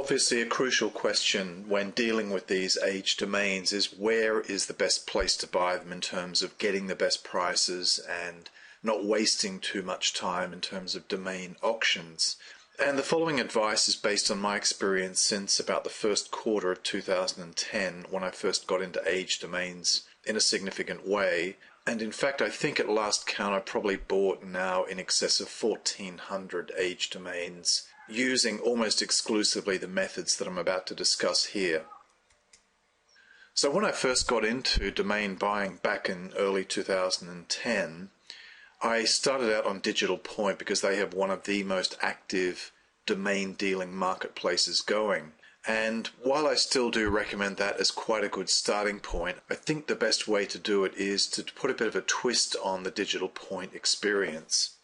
Obviously, a crucial question when dealing with these aged domains is where is the best place to buy them in terms of getting the best prices and not wasting too much time in terms of domain auctions. And the following advice is based on my experience since about the first quarter of 2010 when I first got into aged domains in a significant way. And in fact, I think at last count I probably bought now in excess of 1,400 aged domains using almost exclusively the methods that I'm about to discuss here. So when I first got into domain buying back in early 2010, I started out on Digital Point because they have one of the most active domain dealing marketplaces going. And while I still do recommend that as quite a good starting point, I think the best way to do it is to put a bit of a twist on the Digital Point experience.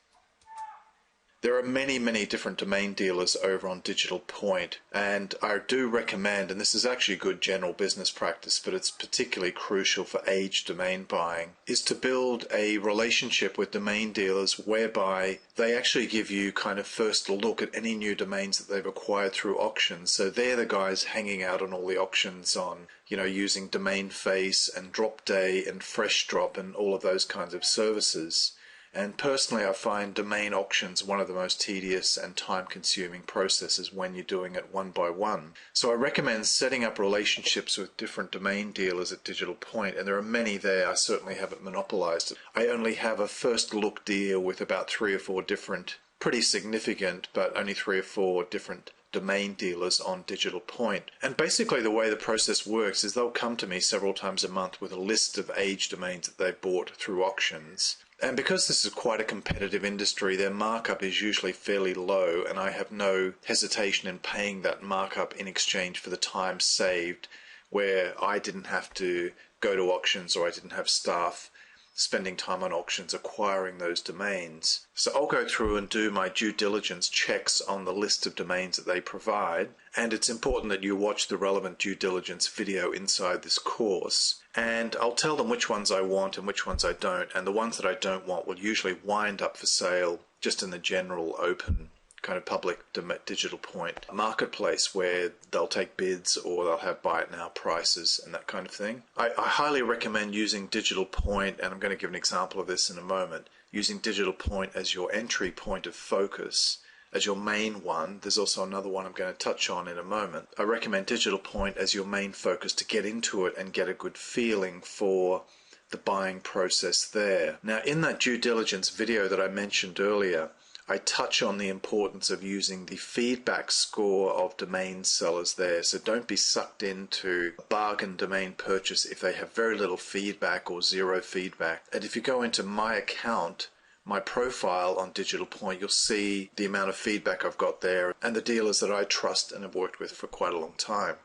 There are many, many different domain dealers over on Digital Point, and I do recommend, and this is actually good general business practice, but it's particularly crucial for aged domain buying, is to build a relationship with domain dealers whereby they actually give you kind of first look at any new domains that they've acquired through auctions. So they're the guys hanging out on all the auctions on, using Domain Face and Drop Day and Fresh Drop and all of those kinds of services. And personally, I find domain auctions one of the most tedious and time-consuming processes when you're doing it one by one. So I recommend setting up relationships with different domain dealers at Digital Point, and there are many there. I certainly haven't monopolized it. I only have a first look deal with about 3 or 4 different, pretty significant, but only 3 or 4 different domain dealers on Digital Point. And basically the way the process works is they'll come to me several times a month with a list of aged domains that they've bought through auctions. And because this is quite a competitive industry, their markup is usually fairly low, and I have no hesitation in paying that markup in exchange for the time saved where I didn't have to go to auctions or I didn't have staff spending time on auctions acquiring those domains. So I'll go through and do my due diligence checks on the list of domains that they provide, and it's important that you watch the relevant due diligence video inside this course, and I'll tell them which ones I want and which ones I don't, and the ones that I don't want will usually wind up for sale just in the general open kind of public Digital Point marketplace where they'll take bids or they'll have buy it now prices and that kind of thing. I highly recommend using Digital Point, and I'm going to give an example of this in a moment, using Digital Point as your entry point of focus, as your main one. There's also another one I'm going to touch on in a moment. I recommend Digital Point as your main focus to get into it and get a good feeling for the buying process there. Now, in that due diligence video that I mentioned earlier, I touch on the importance of using the feedback score of domain sellers there. So don't be sucked into a bargain domain purchase if they have very little feedback or zero feedback. And if you go into my account, my profile on Digital Point, you'll see the amount of feedback I've got there and the dealers that I trust and have worked with for quite a long time.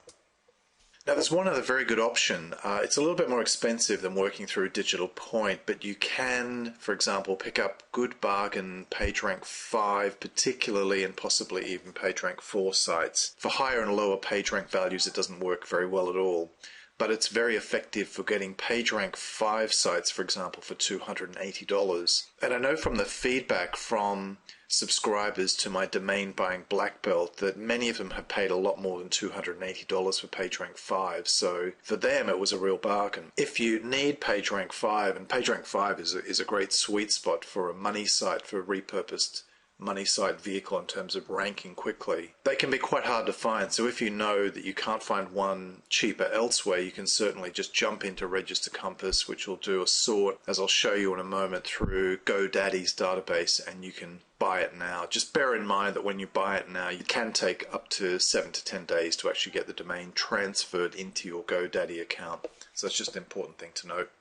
Now, there's one other very good option. It's a little bit more expensive than working through Digital Point, but you can, for example, pick up good bargain PageRank 5, particularly, and possibly even PageRank 4 sites. For higher and lower PageRank values, it doesn't work very well at all, but it's very effective for getting PageRank 5 sites, for example, for $280. And I know from the feedback from subscribers to my domain buying black belt that many of them have paid a lot more than $280 for PageRank 5, so for them it was a real bargain. If you need PageRank 5, and PageRank 5 is a great sweet spot for a money site, for a repurposed money site vehicle in terms of ranking quickly, they can be quite hard to find. So if you know that you can't find one cheaper elsewhere, you can certainly just jump into Register Compass, which will do a sort, as I'll show you in a moment, through GoDaddy's database, and you can buy it now. Just bear in mind that when you buy it now, you can take up to 7 to 10 days to actually get the domain transferred into your GoDaddy account. So that's just an important thing to note.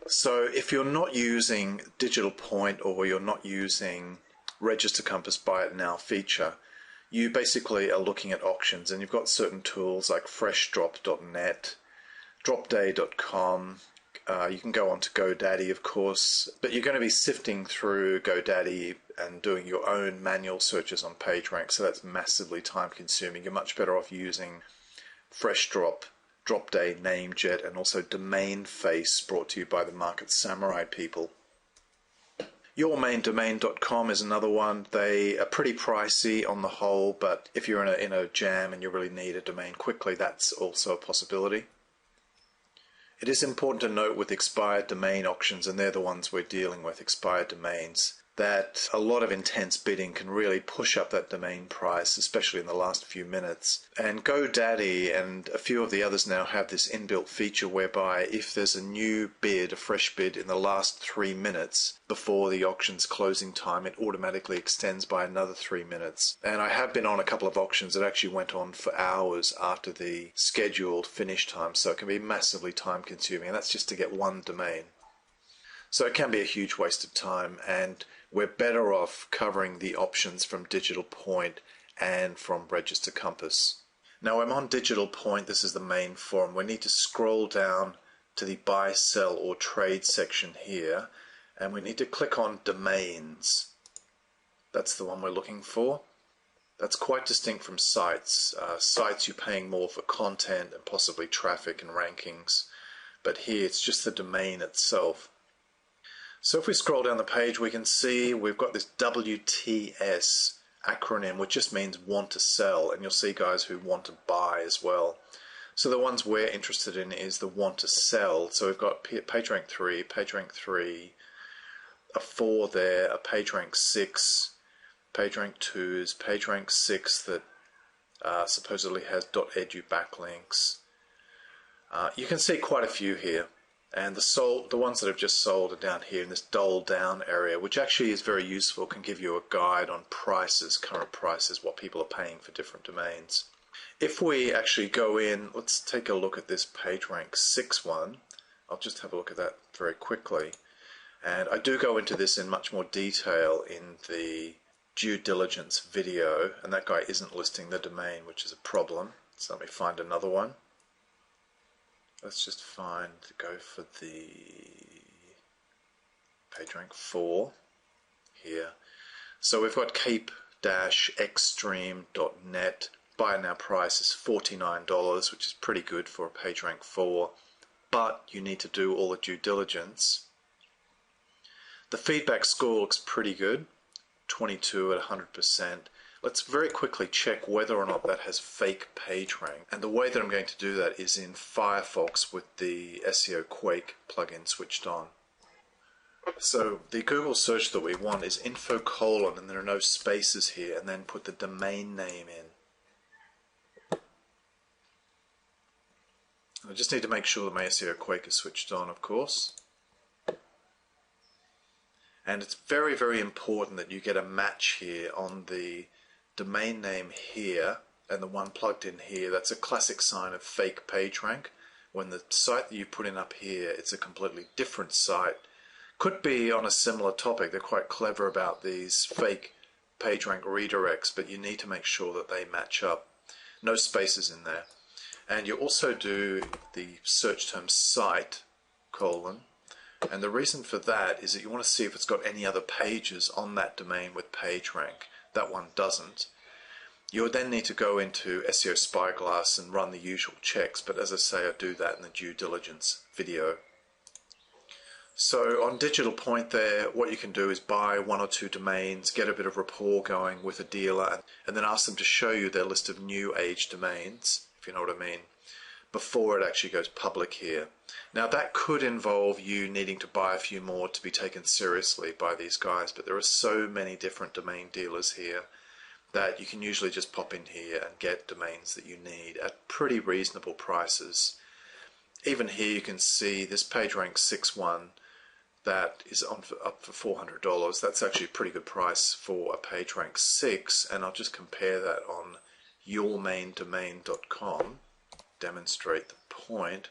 So if you're not using Digital Point or you're not using Register Compass Buy It Now feature, you basically are looking at auctions, and you've got certain tools like FreshDrop.net, DropDay.com. You can go on to GoDaddy, of course, but you're going to be sifting through GoDaddy and doing your own manual searches on PageRank, so that's massively time consuming. You're much better off using FreshDrop, DropDay, NameJet, and also Domain Face, brought to you by the Market Samurai people. Yourmaindomain.com is another one. They are pretty pricey on the whole, but if you're in a jam and you really need a domain quickly, that's also a possibility. It is important to note with expired domain auctions, and they're the ones we're dealing with, expired domains, that a lot of intense bidding can really push up that domain price, especially in the last few minutes. And GoDaddy and a few of the others now have this inbuilt feature whereby if there's a new bid, a fresh bid in the last 3 minutes before the auction's closing time, it automatically extends by another 3 minutes. And I have been on a couple of auctions that actually went on for hours after the scheduled finish time, so it can be massively time consuming, and that's just to get one domain. So it can be a huge waste of time, and we're better off covering the options from Digital Point and from Register Compass. Now I'm on Digital Point. This is the main forum. We need to scroll down to the buy, sell or trade section here, and we need to click on domains. That's the one we're looking for. That's quite distinct from sites. Sites you're paying more for content and possibly traffic and rankings, but here it's just the domain itself. So if we scroll down the page, we can see we've got this WTS acronym, which just means want to sell, and you'll see guys who want to buy as well. So the ones we're interested in is the want to sell. So we've got PageRank 3, a 4 there, a PageRank 6, PageRank 2s, PageRank 6 that supposedly has .edu backlinks. You can see quite a few here. And the ones that have just sold are down here in this dole down area, which actually is very useful, can give you a guide on prices, current prices, what people are paying for different domains. If we actually go in, let's take a look at this PageRank 6 one. I'll just have a look at that very quickly. And I do go into this in much more detail in the due diligence video, and that guy isn't listing the domain, which is a problem. So let me find another one. Let's just go for the PageRank 4 here. So we've got cape-extreme.net. Buy now price is $49, which is pretty good for a PageRank 4, but you need to do all the due diligence. The feedback score looks pretty good, 22 at 100%. Let's very quickly check whether or not that has fake PageRank. And the way that I'm going to do that is in Firefox with the SEO Quake plugin switched on. So the Google search that we want is info:, and there are no spaces here, and then put the domain name in. I just need to make sure that my SEO Quake is switched on, of course. And it's very, very important that you get a match here on the domain name here and the one plugged in here. That's a classic sign of fake PageRank. When the site that you put in up here, it's a completely different site. Could be on a similar topic. They're quite clever about these fake PageRank redirects, but you need to make sure that they match up. No spaces in there. And you also do the search term site:, and the reason for that is that you want to see if it's got any other pages on that domain with PageRank. That one doesn't. You'll then need to go into SEO Spyglass and run the usual checks, but as I say, I do that in the due diligence video. So on Digital Point there, what you can do is buy 1 or 2 domains, get a bit of rapport going with a dealer, and then ask them to show you their list of new age domains, if you know what I mean, before it actually goes public here. Now that could involve you needing to buy a few more to be taken seriously by these guys, but there are so many different domain dealers here that you can usually just pop in here and get domains that you need at pretty reasonable prices. Even here you can see this PageRank 6 one that is up for $400. That's actually a pretty good price for a PageRank 6, and I'll just compare that on yourmaindomain.com, demonstrate the point.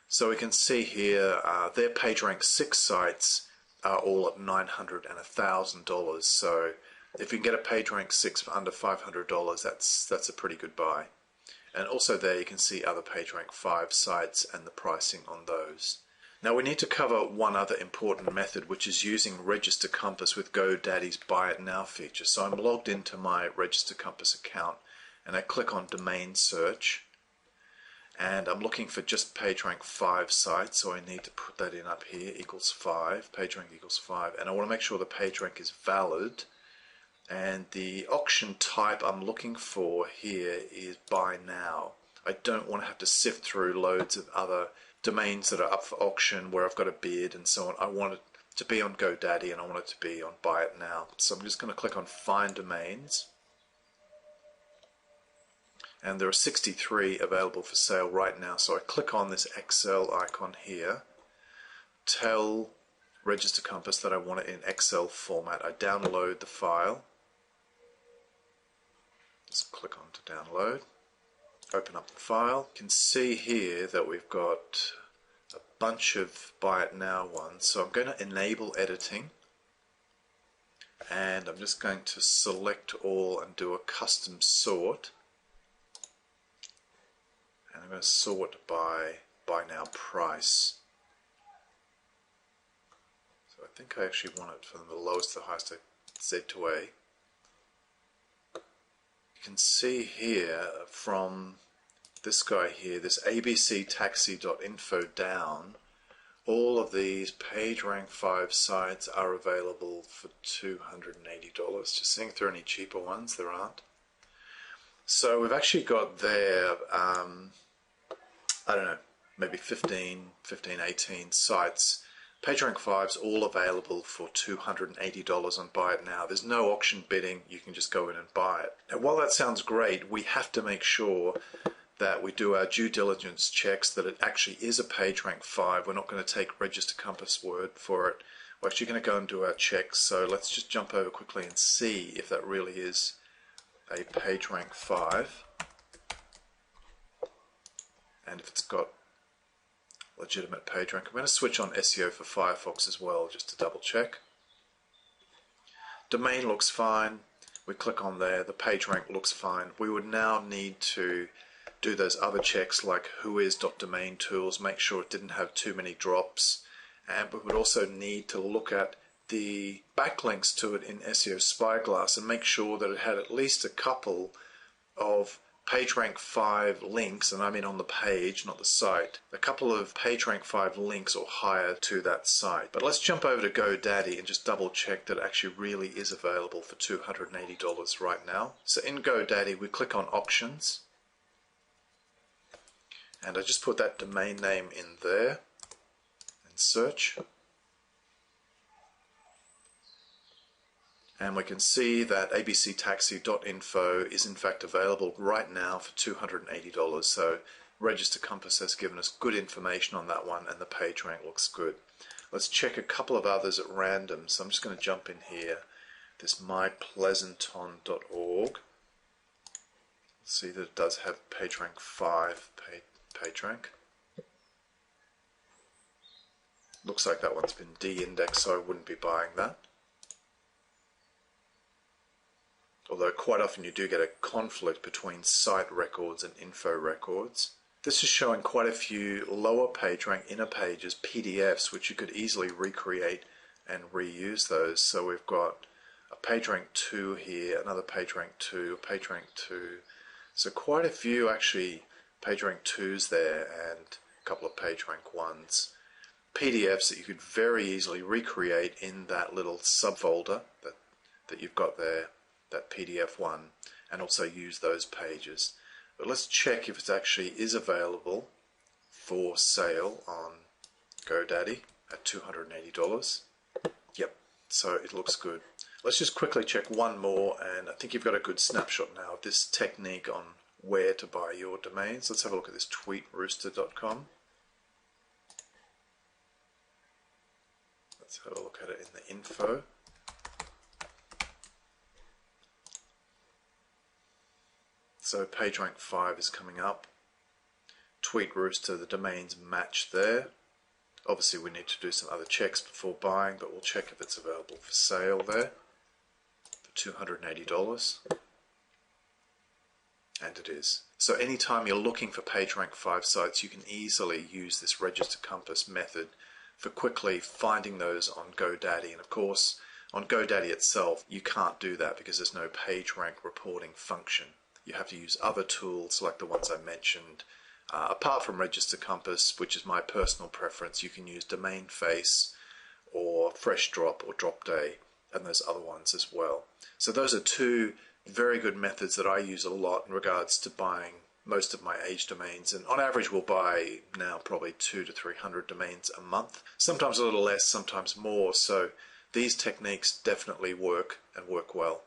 So we can see here their PageRank 6 sites are all at $900 and $1,000. So if you can get a PageRank 6 for under $500, that's a pretty good buy. And also there you can see other PageRank 5 sites and the pricing on those. Now we need to cover one other important method, which is using Register Compass with GoDaddy's Buy It Now feature. So I'm logged into my Register Compass account and I click on Domain Search. and I'm looking for just PageRank 5 sites, so I need to put that in up here, equals 5, PageRank equals 5, and I want to make sure the PageRank is valid, and the auction type I'm looking for here is buy now. I don't want to have to sift through loads of other domains that are up for auction where I've got a bid and so on. I want it to be on GoDaddy and I want it to be on Buy It Now. So I'm just going to click on Find Domains. And there are 63 available for sale right now. So I click on this Excel icon here, tell Register Compass that I want it in Excel format. I download the file. Just click on to download. Open up the file. You can see here that we've got a bunch of Buy It Now ones. So I'm going to enable editing. And I'm just going to select all and do a custom sort. And I'm going to sort by Buy Now price. So I think I actually want it from the lowest to the highest, Z to A. You can see here from this guy here, this abctaxi.info down, all of these PageRank 5 sites are available for $280. Just seeing if there are any cheaper ones. There aren't. So we've actually got there, I don't know, maybe 15, 18 sites. PageRank 5's all available for $280 on Buy It Now. There's no auction bidding. You can just go in and buy it. Now, while that sounds great, we have to make sure that we do our due diligence checks that it actually is a PageRank 5. We're not going to take Register Compass word for it. We're actually going to go and do our checks. So let's just jump over quickly and see if that really is a PageRank 5. And if it's got legitimate PageRank. I'm going to switch on SEO for Firefox as well, just to double check. Domain looks fine. We click on there. The PageRank looks fine. We would now need to do those other checks like whois.domain tools, make sure it didn't have too many drops, and we would also need to look at the backlinks to it in SEO Spyglass and make sure that it had at least a couple of PageRank 5 links, and I mean on the page, not the site, a couple of PageRank 5 links or higher to that site. But let's jump over to GoDaddy and just double check that it actually really is available for $280 right now. So in GoDaddy we click on Auctions, and I just put that domain name in there and search. And we can see that abctaxi.info is in fact available right now for $280. So Register Compass has given us good information on that one, and the PageRank looks good. Let's check a couple of others at random. So I'm just going to jump in here. This mypleasanton.org. See that it does have PageRank 5 PageRank. Looks like that one's been de-indexed, so I wouldn't be buying that. Although quite often you do get a conflict between site records and info records. This is showing quite a few lower PageRank inner pages, PDFs, which you could easily recreate and reuse those. So we've got a PageRank 2 here, another PageRank 2, a PageRank 2. So quite a few actually PageRank 2s there and a couple of PageRank 1s. PDFs that you could very easily recreate in that little subfolder that you've got there, that PDF one, and also use those pages. But let's check if it actually is available for sale on GoDaddy at $280. Yep, so it looks good. Let's just quickly check one more, and I think you've got a good snapshot now of this technique on where to buy your domains. Let's have a look at this tweetrooster.com. Let's have a look at it in the info. So PageRank 5 is coming up. TweetRooster, the domains match there. Obviously we need to do some other checks before buying, but we'll check if it's available for sale there for $280. And it is. So anytime you're looking for PageRank 5 sites, you can easily use this Register Compass method for quickly finding those on GoDaddy. And of course, on GoDaddy itself, you can't do that because there's no PageRank reporting function. You have to use other tools like the ones I mentioned, Apart from Register Compass, which is my personal preference, you can use Domain Face or Fresh Drop or Drop Day, and there's other ones as well. So those are two very good methods that I use a lot in regards to buying most of my age domains, and on average we'll buy now probably 200 to 300 domains a month, sometimes a little less, sometimes more. So these techniques definitely work and work well.